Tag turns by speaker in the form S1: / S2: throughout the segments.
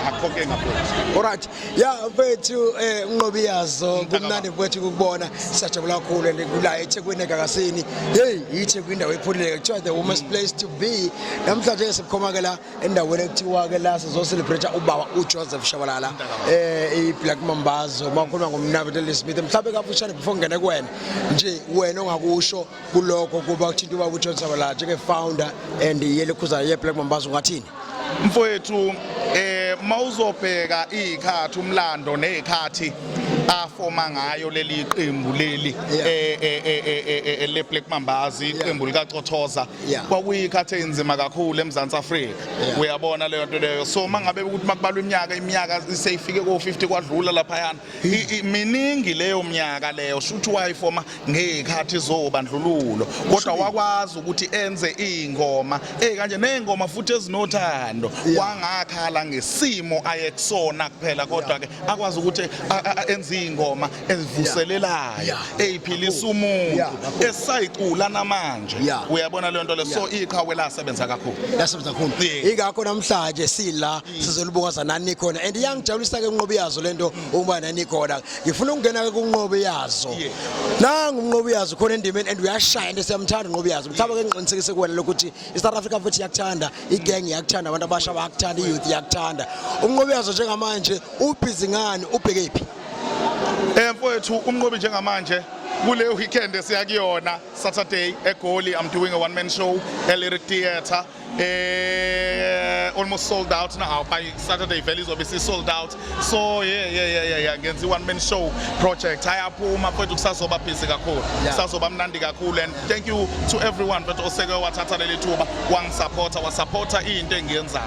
S1: akhoke ngapho.
S2: Alright, yeah mfethu unqobiyazo kumnandi mfethu ukubona siyajabula kakhulu ndikula eThekwini eGagasini. Hey, iThekwini indawo ephulile kuthiwa the woman's place to be. Namhlanje sikhoma ke la endaweni ekuthiwa ke la sizo celebrate ubaba uJoseph Shabalala iBlack Mambazo makhuluma ngomnabeteli Smith mhlawumbe kafushane before ngene kuwena nje wena ongakusho kuloko kuba uthinta ubaba uJoseph Shabalala njenge founder and yelekhuza yeBlack Mambazo ngathini
S1: Mfowethu mawuzobheka ikhathi umlando nezikhathi afoma ngayo leli qembu leli le Black Mambazi iqembu likaCothoza kwakuyikhathi enzima kakhulu eMzansi Afrika uyabona leyo nto leyo so mangabe ukuthi makubalwa iminyaka iseyifike ko50 kwadlula lapha yana miningi leyo minyaka leyo shuthi wayifoma ngezikhathi zobandlululo kodwa wakwazi ukuthi enze ingoma kanje nezingoma futhi ezinothando wangakhala ngesimo ayekusona kuphela kodwa ke akwazi ukuthi enze ingoma ezivuselelayo eziphilisa umuntu esayicula namanje uyabona le nto le so iqhawe lasebenza kakhulu ingakho namhlanje sila sizolibonga nani khona and iyangijabulisa ke unqobiyazo lento uma nani khona ngifuna ukungena ke kunqobiyazo nanga unqobiyazo khona endimeni and uyashaya into siyamthanda unqobiyazo mhlawumbe ke ngiqinisekise kuwena lokuthi iSouth Africa futhi yakuthanda igang yakuthanda abantu abasha bayakuthanda iyouth yakuthanda unqobiyazo njengamanje ubhizi ngani ubhekephi mfowethu umnqobi njengamanje kule weekend siyakuyona Saturday eGoli I'm doing a one man show Lyric Theatre almost sold out now by Saturday vele izobisi sold out so yeah ngenza one man show project ayaphuma mfowethu kusazoba busy kakhulu kusazoba mnandi kakhulu and thank you to everyone but oseke wathatha leli thuba wasupporta into engiyenzayo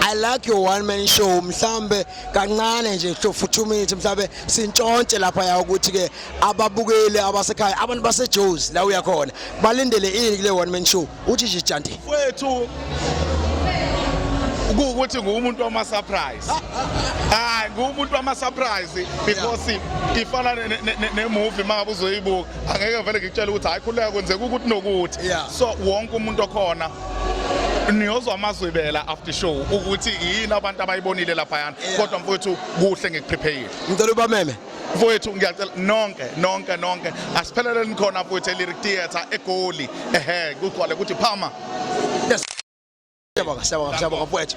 S2: I like your one man show mhlambe kancane nje for 2 minutes mhlambe sintshontshe lapha ya ukuthi ke ababukeli abasekhaya abantu baseJozi la uyakhona balindele ini kule one man show uthi nje Janti
S1: mfowethu ukuthi ngumuntu wama surprise ngumuntu wama surprise because ifana ne movie mangabe uzoyibuka angeke vele ngikutshela ukuthi hayi khuleka kwenzeka ukuthi nokuthi so wonke umuntu okhona niyozwa amazwibela after show ukuthi yini abantu abayibonile lapha yana kodwa mfowethu kuhle ngikuprepare
S2: ngicela ubameme
S1: mfowethu ngiyacela nonke asiphelele khona mfowethu eLyric Theatre eGoli kuqale ukuthi phama
S2: siyabonga mfowethu